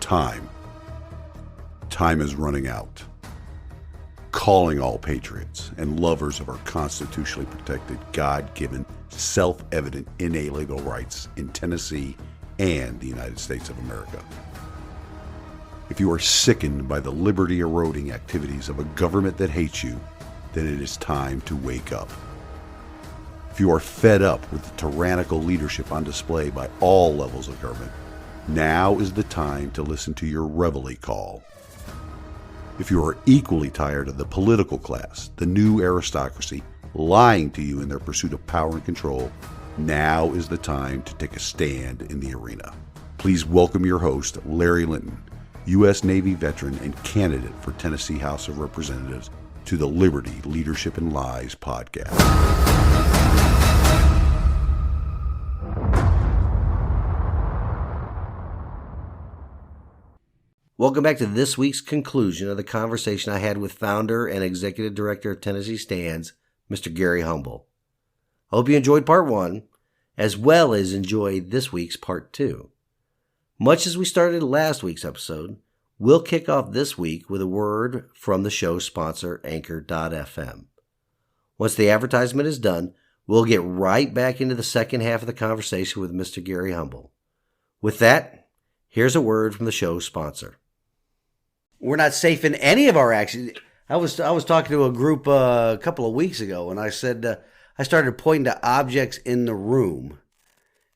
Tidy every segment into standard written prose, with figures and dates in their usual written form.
Time is running out. Calling all patriots and lovers of our constitutionally protected, God-given, self-evident, inalienable rights in Tennessee and the United States of America. If you are sickened by the liberty-eroding activities of a government that hates you, then it is time to wake up. If you are fed up with the tyrannical leadership on display by all levels of government, now is the time to listen to your reveille call. If you are equally tired of the political class, the new aristocracy, lying to you in their pursuit of power and control, now is the time to take a stand in the arena. Please welcome your host, Larry Linton, U.S. Navy veteran and candidate for Tennessee House of Representatives, to the Liberty, Leadership, and Lies podcast. Welcome back to this week's conclusion of the conversation I had with founder and executive director of Tennessee Stands, Mr. Gary Humble. I hope you enjoyed part one, as well as enjoyed this week's part two. Much as we started last week's episode, we'll kick off this week with a word from the show's sponsor, Anchor.fm. Once the advertisement is done, we'll get right back into the second half of the conversation with Mr. Gary Humble. With that, here's a word from the show's sponsor. We're not safe in any of our actions. I was talking to a group a couple of weeks ago, and I said I started pointing to objects in the room,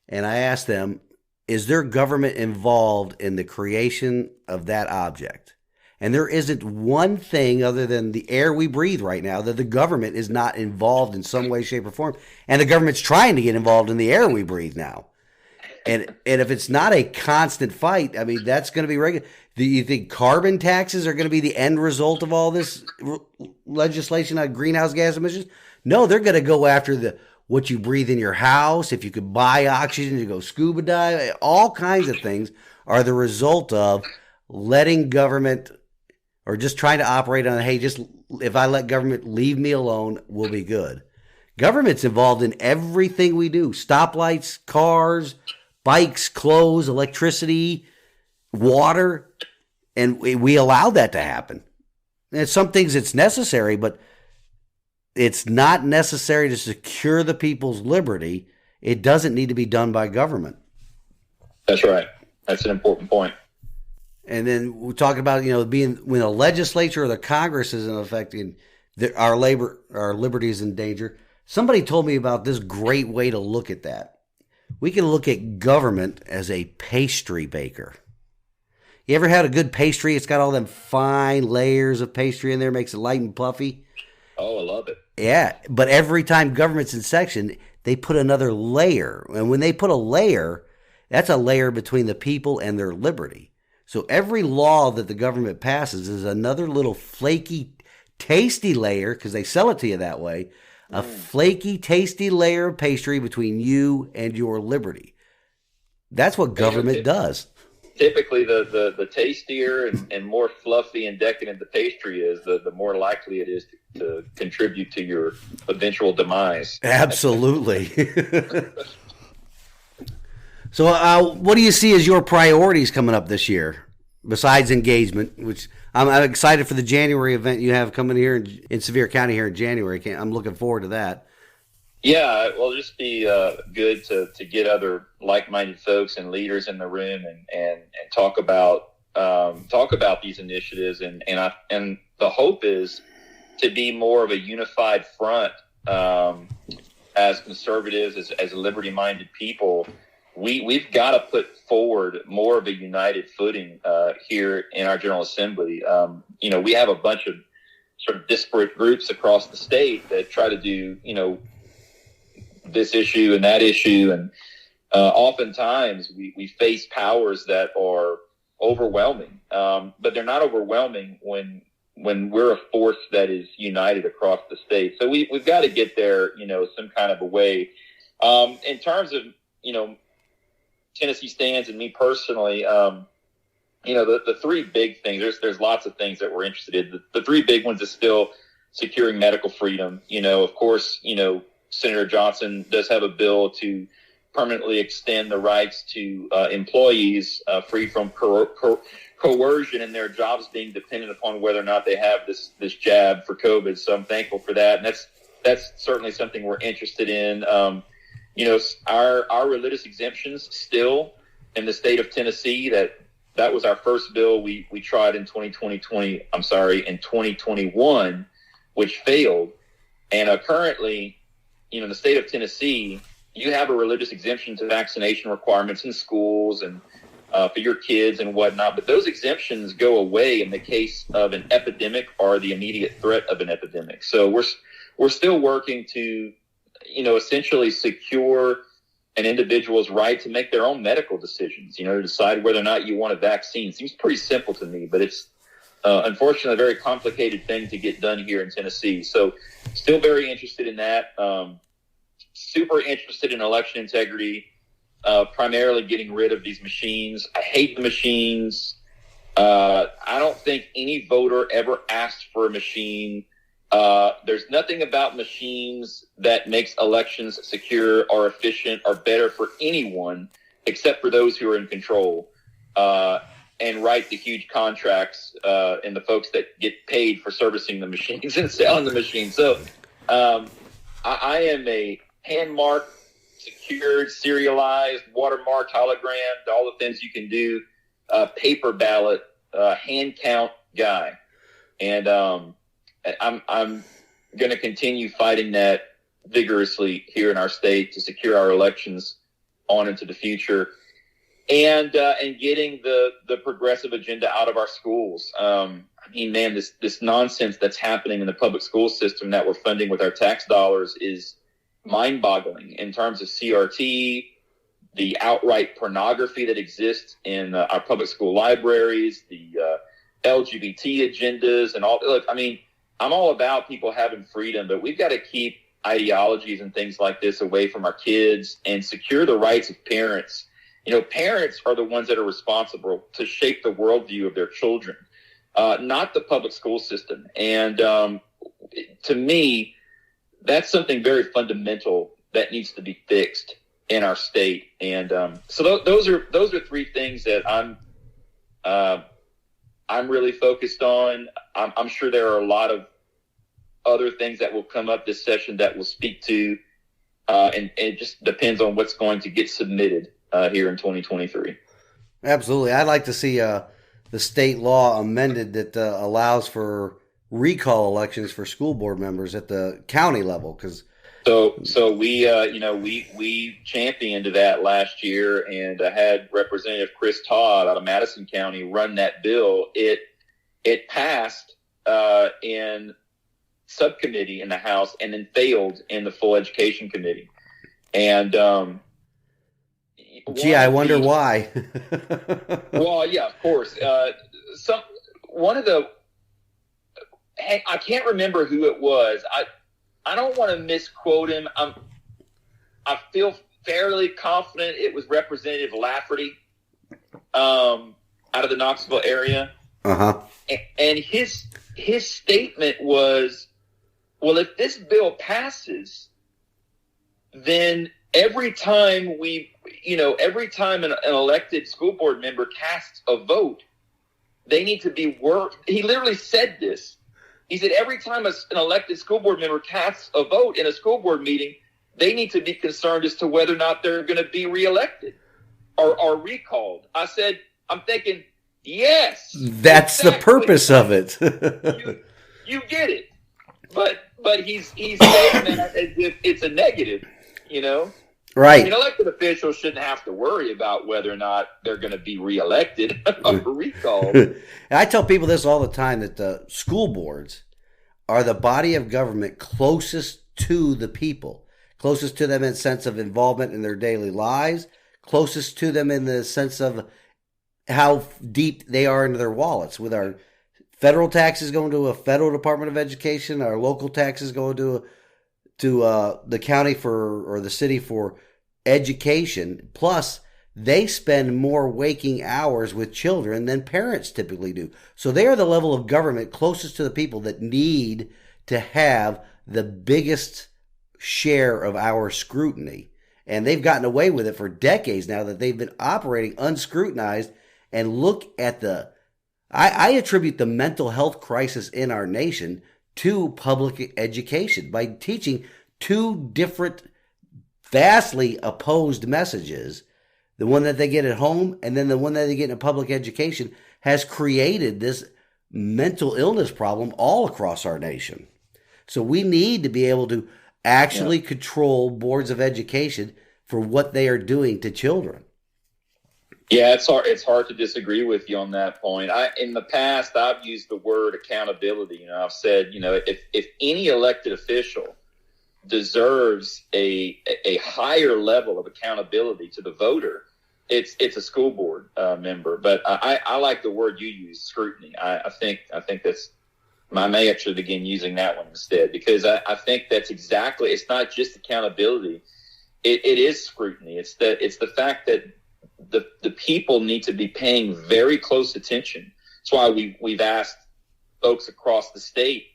and I asked them, is there government involved in the creation of that object? And there isn't one thing other than the air we breathe right now that the government is not involved in some way, shape, or form. And the government's trying to get involved in the air we breathe now. And if it's not a constant fight, I mean, that's going to be regular. Do you think carbon taxes are going to be the end result of all this legislation on greenhouse gas emissions? No, they're going to go after what you breathe in your house. If you could buy oxygen to go scuba dive, all kinds of things are the result of letting government, or just trying to operate on, hey, just if I let government leave me alone, we'll be good. Government's involved in everything we do. Stoplights, cars, bikes, clothes, electricity, water, and we allow that to happen. And some things it's necessary, but it's not necessary to secure the people's liberty. It doesn't need to be done by government. That's right. That's an important point. And then we talk about, being when the legislature or the Congress isn't affecting our liberties in danger. Somebody told me about this great way to look at that. We can look at government as a pastry baker. You ever had a good pastry? It's got all them fine layers of pastry in there, makes it light and puffy. Oh, I love it. Yeah, but every time government's in section, they put another layer. And when they put a layer, that's a layer between the people and their liberty. So every law that the government passes is another little flaky, tasty layer, because they sell it to you that way, a flaky, tasty layer of pastry between you and your liberty. That's what government does. Typically, the tastier and more fluffy and decadent the pastry is, the more likely it is to contribute to your eventual demise. Absolutely. So what do you see as your priorities coming up this year, besides engagement, which I'm excited for the January event you have coming here in Sevier County here in January. I'm looking forward to that. Yeah, well, just be good to get other like-minded folks and leaders in the room and talk about these initiatives, and the hope is to be more of a unified front as conservatives, as liberty-minded people. We've got to put forward more of a united footing here in our General Assembly. We have a bunch of sort of disparate groups across the state that try to do, this issue and that issue. And oftentimes we face powers that are overwhelming, but they're not overwhelming when we're a force that is united across the state. So we've got to get there, some kind of a way. In terms of, Tennessee Stands and me personally, the three big things, there's lots of things that we're interested in. The three big ones is still securing medical freedom. Of course, Senator Johnson does have a bill to permanently extend the rights to employees free from coercion and their jobs being dependent upon whether or not they have this jab for COVID. So I'm thankful for that, and that's certainly something we're interested in. Our religious exemptions still in the state of Tennessee, that was our first bill we tried in 2021, which failed. And currently, in the state of Tennessee, you have a religious exemption to vaccination requirements in schools and for your kids and whatnot. But those exemptions go away in the case of an epidemic or the immediate threat of an epidemic. So we're still working to, essentially secure an individual's right to make their own medical decisions, to decide whether or not you want a vaccine. Seems pretty simple to me, but it's unfortunately a very complicated thing to get done here in Tennessee. So still very interested in that. Super interested in election integrity, primarily getting rid of these machines. I hate the machines. I don't think any voter ever asked for a machine. There's nothing about machines that makes elections secure or efficient or better for anyone except for those who are in control and write the huge contracts and the folks that get paid for servicing the machines and selling the machines. So I am a hand-marked, secured, serialized, watermarked, hologrammed, all the things you can do, paper ballot, hand count guy. And I'm going to continue fighting that vigorously here in our state to secure our elections on into the future, and getting the progressive agenda out of our schools. This nonsense that's happening in the public school system that we're funding with our tax dollars is mind-boggling in terms of CRT, the outright pornography that exists in our public school libraries, the LGBT agendas, and all. Look, I'm all about people having freedom, but we've got to keep ideologies and things like this away from our kids and secure the rights of parents. Parents are the ones that are responsible to shape the worldview of their children, not the public school system. And to me, that's something very fundamental that needs to be fixed in our state. And so those are three things that I'm really focused on. I'm sure there are a lot of other things that will come up this session that we'll speak to, and it just depends on what's going to get submitted here in 2023. Absolutely. I'd like to see the state law amended that allows for recall elections for school board members at the county level. So we championed that last year, and had Representative Chris Todd out of Madison County run that bill. It passed in subcommittee in the House and then failed in the full education committee. And I wonder why. Well, yeah, of course. I can't remember who it was. I don't want to misquote him. I feel fairly confident it was Representative Lafferty out of the Knoxville area. Uh-huh. And his statement was, well, if this bill passes, then every time an elected school board member casts a vote, they need to be worked. He literally said this. He said every time an elected school board member casts a vote in a school board meeting, they need to be concerned as to whether or not they're going to be reelected or recalled. I said, I'm thinking, yes. That's exactly the purpose of it. you get it. But he's saying that as if it's a negative, Right. Elected officials shouldn't have to worry about whether or not they're going to be reelected or recalled. And I tell people this all the time, that the school boards are the body of government closest to the people, closest to them in the sense of involvement in their daily lives, closest to them in the sense of how deep they are into their wallets. With our federal taxes going to a federal Department of Education, our local taxes going to the county or the city for education. Plus, they spend more waking hours with children than parents typically do. So they are the level of government closest to the people that need to have the biggest share of our scrutiny. And they've gotten away with it for decades now that they've been operating unscrutinized. And look at I attribute the mental health crisis in our nation to public education by teaching two different, vastly opposed messages. The one that they get at home and then the one that they get in public education has created this mental illness problem all across our nation. So we need to be able to actually control boards of education for what they are doing to children. Yeah, it's hard to disagree with you on that point. In the past, I've used the word accountability. I've said, if any elected official deserves a higher level of accountability to the voter, it's a school board member. But I like the word you use, scrutiny. I think that's, I may actually begin using that one instead, because I think that's exactly, it's not just accountability. It is scrutiny. It's the fact that the people need to be paying very close attention. That's why we've asked folks across the state,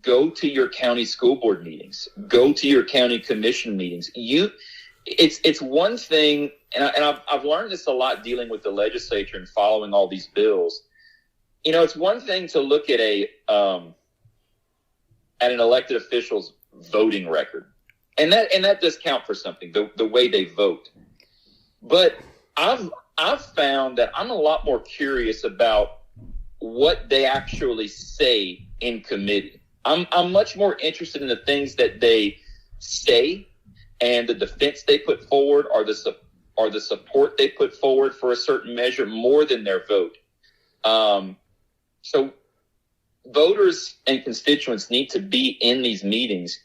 go to your county school board meetings, go to your county commission meetings. It's one thing, and I've learned this a lot dealing with the legislature and following all these bills. It's one thing to look at an elected official's voting record, and that does count for something, the way they vote. But I've found that I'm a lot more curious about what they actually say in committee. I'm much more interested in the things that they say and the defense they put forward, or the support they put forward for a certain measure, more than their vote. So voters and constituents need to be in these meetings,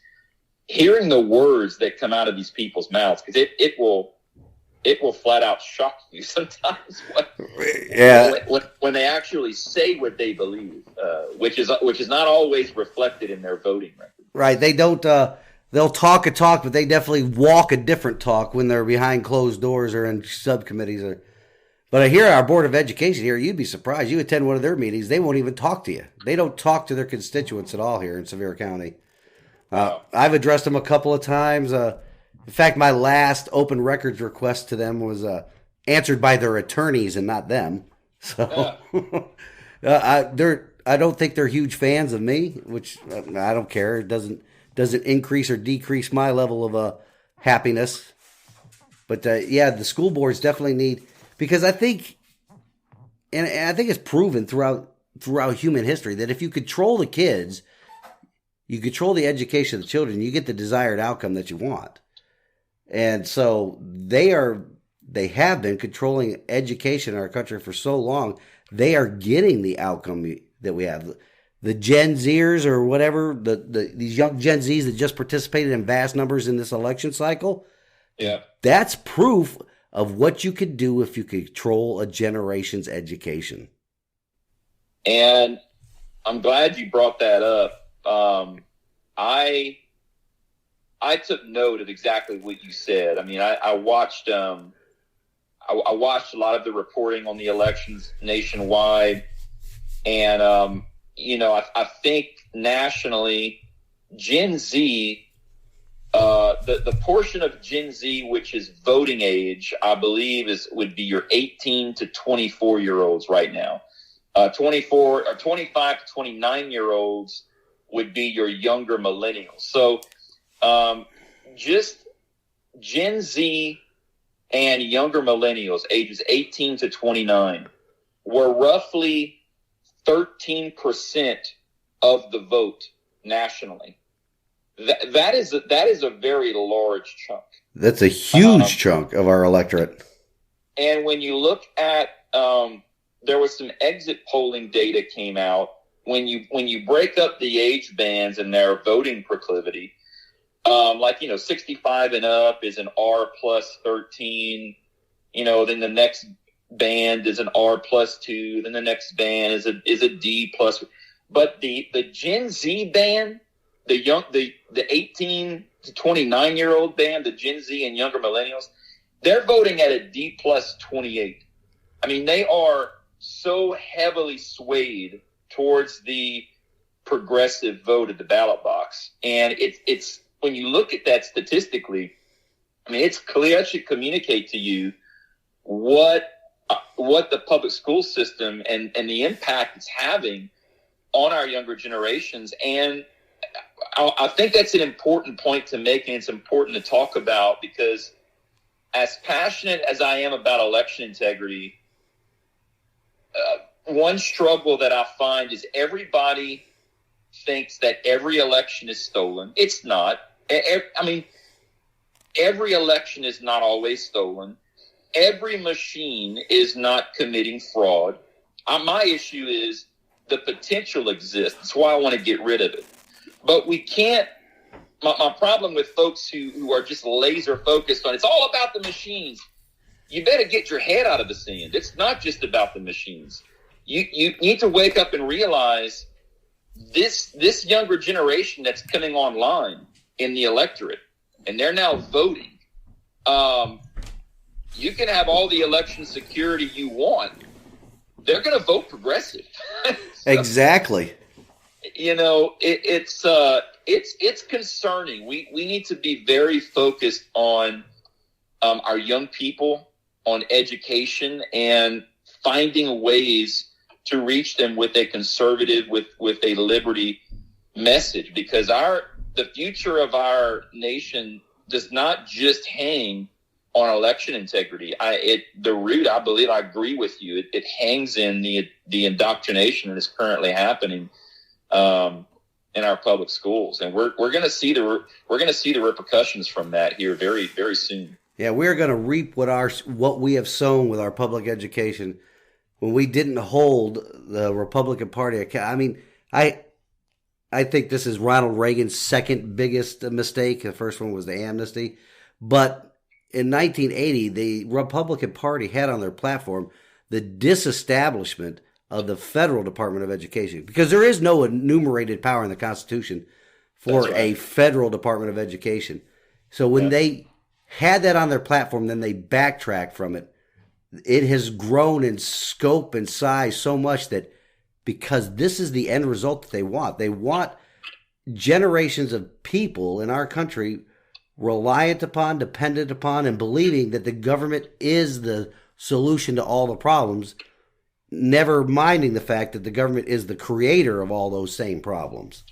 hearing the words that come out of these people's mouths, because it will flat out shock you sometimes when they actually say what they believe, which is not always reflected in their voting record. Right. They don't. They'll talk a talk, but they definitely walk a different talk when they're behind closed doors or in subcommittees. But here at our Board of Education here, you'd be surprised. You attend one of their meetings, they won't even talk to you. They don't talk to their constituents at all here in Sevier County. I've addressed them a couple of times. In fact, my last open records request to them was answered by their attorneys and not them. So I don't think they're huge fans of me, which I don't care. It doesn't increase or decrease my level of happiness. But the school boards definitely need, because I think, and I think it's proven throughout human history, that if you control the kids, you control the education of the children, you get the desired outcome that you want. And so they have been controlling education in our country for so long. They are getting the outcome that we have. The Gen Zers or whatever, these young Gen Zs that just participated in vast numbers in this election cycle. Yeah. That's proof of what you could do if you control a generation's education. And I'm glad you brought that up. I took note of exactly what you said. I mean, I watched I watched a lot of the reporting on the elections nationwide, and I think nationally, Gen Z, the portion of Gen Z which is voting age, I believe would be your 18 to 24 year olds right now. 24 or 25 to 29 year olds would be your younger millennials. So just Gen Z and younger millennials, ages 18 to 29, were roughly 13% of the vote nationally. That is a very large chunk. That's a huge chunk of our electorate. And when you look at, there was some exit polling data came out. When you break up the age bands and their voting proclivity, 65 and up is an R plus 13. Then the next band is an R plus 2. Then the next band is a D plus. But the Gen Z band, the 18 to 29 year old band, the Gen Z and younger millennials, they're voting at a D plus 28. I mean, they are so heavily swayed towards the progressive vote at the ballot box. And it's when you look at that statistically, I mean, it's clear. It should communicate to you what the public school system and the impact it's having on our younger generations. And I think that's an important point to make, and it's important to talk about, because as passionate as I am about election integrity, one struggle that I find is everybody thinks that every election is stolen. It's not. I mean, every election is not always stolen. Every machine is not committing fraud. My issue is the potential exists. That's why I want to get rid of it. But we can't. My problem with folks who are just laser focused on it's all about the machines. You better get your head out of the sand. It's not just about the machines. You need to wake up and realize this younger generation that's coming online in the electorate, and they're now voting. You can have all the election security you want. They're going to vote progressive. So, exactly. You know, it's concerning. We need to be very focused on our young people, on education, and finding ways to reach them with a conservative, with a liberty message, because the future of our nation does not just hang on election integrity. I believe, I agree with you. It hangs in the indoctrination that is currently happening in our public schools, and we're going to see the repercussions from that here very, very soon. Yeah, we're going to reap what we have sown with our public education when we didn't hold the Republican Party account. I mean, I think this is Ronald Reagan's second biggest mistake. The first one was the amnesty, but in 1980, the Republican Party had on their platform the disestablishment of the federal Department of Education, because there is no enumerated power in the Constitution for a federal Department of Education. So when they had that on their platform, then they backtracked from it. It has grown in scope and size so much that, because this is the end result that they want generations of people in our country reliant upon, dependent upon, and believing that the government is the solution to all the problems, never minding the fact that the government is the creator of all those same problems.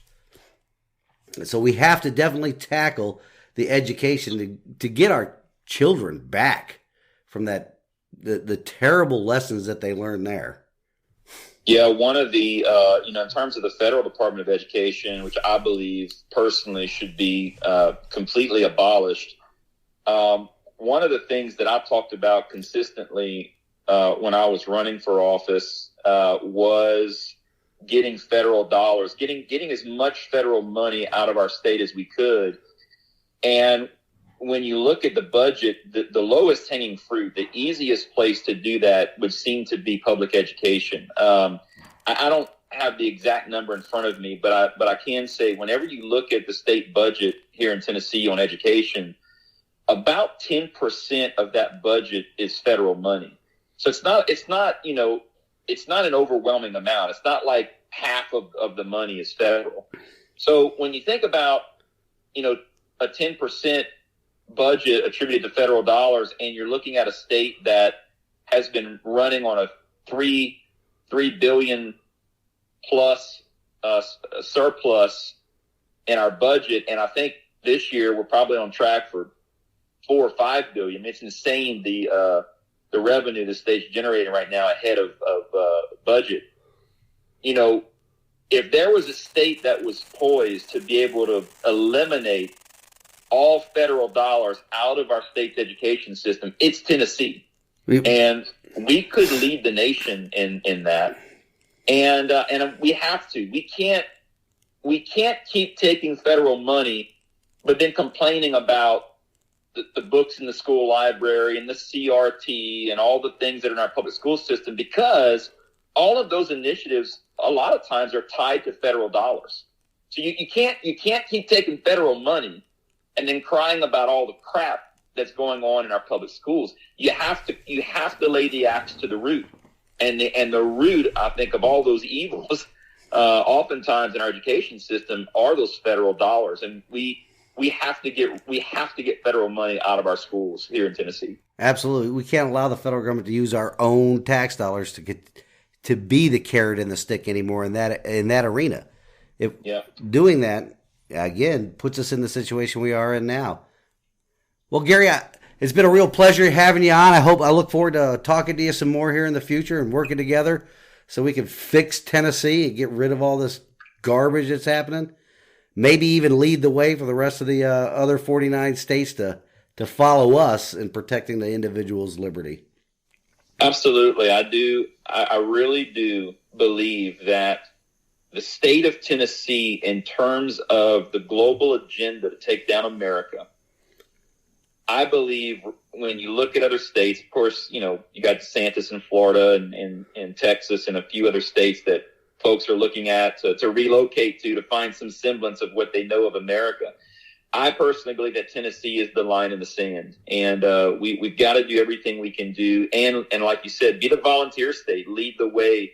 So we have to definitely tackle the education to get our children back from the terrible lessons that they learned there. Yeah, one of the, in terms of the federal Department of Education, which I believe personally should be completely abolished, one of the things that I talked about consistently when I was running for office was getting federal dollars, getting as much federal money out of our state as we could. And when you look at the budget, the lowest hanging fruit, the easiest place to do that would seem to be public education. I don't have the exact number in front of me, but I can say whenever you look at the state budget here in Tennessee on education, about 10% of that budget is federal money. So it's not an overwhelming amount. It's not like half of the money is federal. So when you think about, a 10% budget attributed to federal dollars, and you're looking at a state that has been running on a $3 billion plus surplus in our budget, and I think this year we're probably on track for $4 or $5 billion. It's insane the revenue the state's generating right now ahead of budget. If there was a state that was poised to be able to eliminate all federal dollars out of our state's education system, it's Tennessee. And we could lead the nation in that. And we have to. We can't keep taking federal money, but then complaining about the books in the school library and the CRT and all the things that are in our public school system, because all of those initiatives a lot of times are tied to federal dollars. So you can't keep taking federal money and then crying about all the crap that's going on in our public schools. You have to lay the axe to the root, and the root, I think, of all those evils, oftentimes in our education system, are those federal dollars. And we we have to get federal money out of our schools here in Tennessee. Absolutely. We can't allow the federal government to use our own tax dollars to be the carrot and the stick anymore in that arena. Doing that, again, puts us in the situation we are in now. Well, Gary, it's been a real pleasure having you on. I look forward to talking to you some more here in the future and working together so we can fix Tennessee and get rid of all this garbage that's happening. Maybe even lead the way for the rest of the other 49 states to follow us in protecting the individual's liberty. Absolutely. I do. I really do believe that the state of Tennessee, in terms of the global agenda to take down America, I believe when you look at other states, of course, you got DeSantis in Florida and Texas and a few other states that folks are looking at to relocate to find some semblance of what they know of America. I personally believe that Tennessee is the line in the sand, and we've got to do everything we can do. And like you said, be the volunteer state, lead the way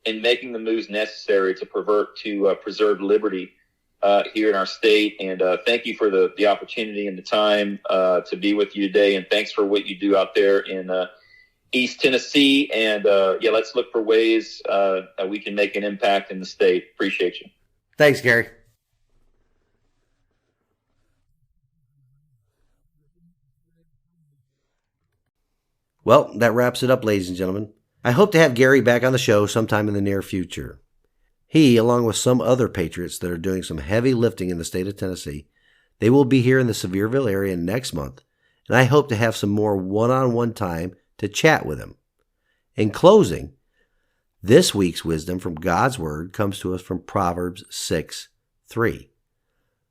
in making the moves necessary to preserve liberty here in our state. And thank you for the opportunity and the time to be with you today. And thanks for what you do out there in East Tennessee. And let's look for ways that we can make an impact in the state. Appreciate you. Thanks, Gary. Well, that wraps it up, ladies and gentlemen. I hope to have Gary back on the show sometime in the near future. He, along with some other patriots that are doing some heavy lifting in the state of Tennessee, they will be here in the Sevierville area next month, and I hope to have some more one-on-one time to chat with him. In closing, this week's wisdom from God's Word comes to us from Proverbs 6:3.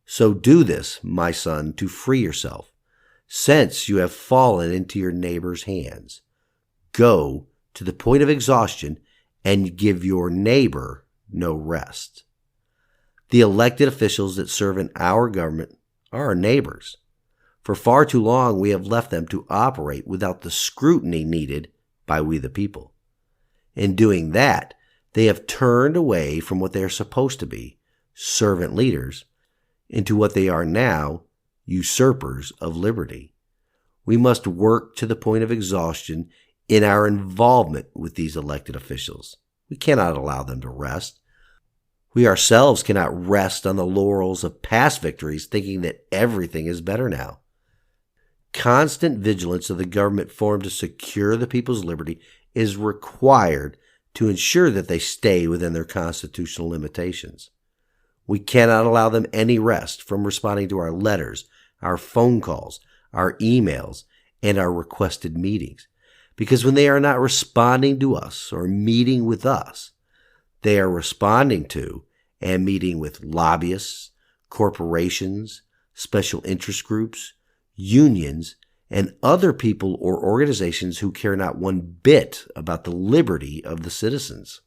So do this, my son, to free yourself, since you have fallen into your neighbor's hands. Go to the point of exhaustion and give your neighbor no rest. The elected officials that serve in our government are our neighbors. For far too long, we have left them to operate without the scrutiny needed by we the people. In doing that, they have turned away from what they are supposed to be, servant leaders, into what they are now, usurpers of liberty. We must work to the point of exhaustion in our involvement with these elected officials. We cannot allow them to rest. We ourselves cannot rest on the laurels of past victories thinking that everything is better now. Constant vigilance of the government formed to secure the people's liberty is required to ensure that they stay within their constitutional limitations. We cannot allow them any rest from responding to our letters, our phone calls, our emails, and our requested meetings. Because when they are not responding to us or meeting with us, they are responding to and meeting with lobbyists, corporations, special interest groups, unions, and other people or organizations who care not one bit about the liberty of the citizens.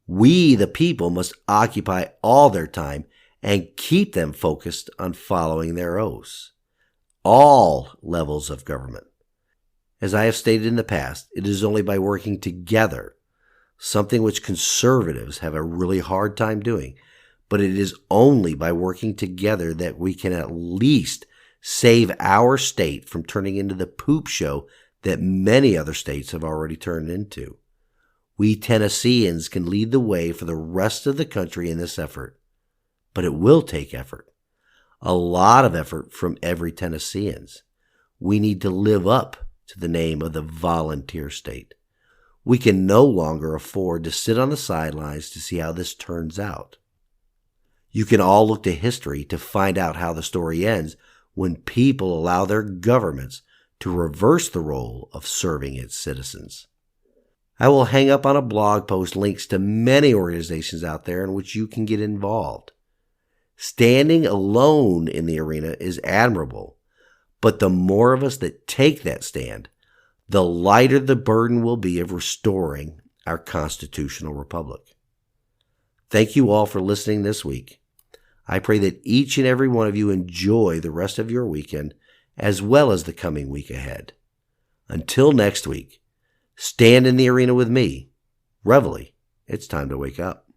We, the people, must occupy all their time and keep them focused on following their oaths. All levels of government. As I have stated in the past, it is only by working together, something which conservatives have a really hard time doing, but it is only by working together that we can at least save our state from turning into the poop show that many other states have already turned into. We Tennesseans can lead the way for the rest of the country in this effort, but it will take effort. A lot of effort from every Tennesseans. We need to live up to the name of the volunteer state. We can no longer afford to sit on the sidelines to see how this turns out. You can all look to history to find out how the story ends when people allow their governments to reverse the role of serving its citizens. I will hang up on a blog post links to many organizations out there in which you can get involved. Standing alone in the arena is admirable, but the more of us that take that stand, the lighter the burden will be of restoring our constitutional republic. Thank you all for listening this week. I pray that each and every one of you enjoy the rest of your weekend as well as the coming week ahead. Until next week, stand in the arena with me. Reveille, it's time to wake up.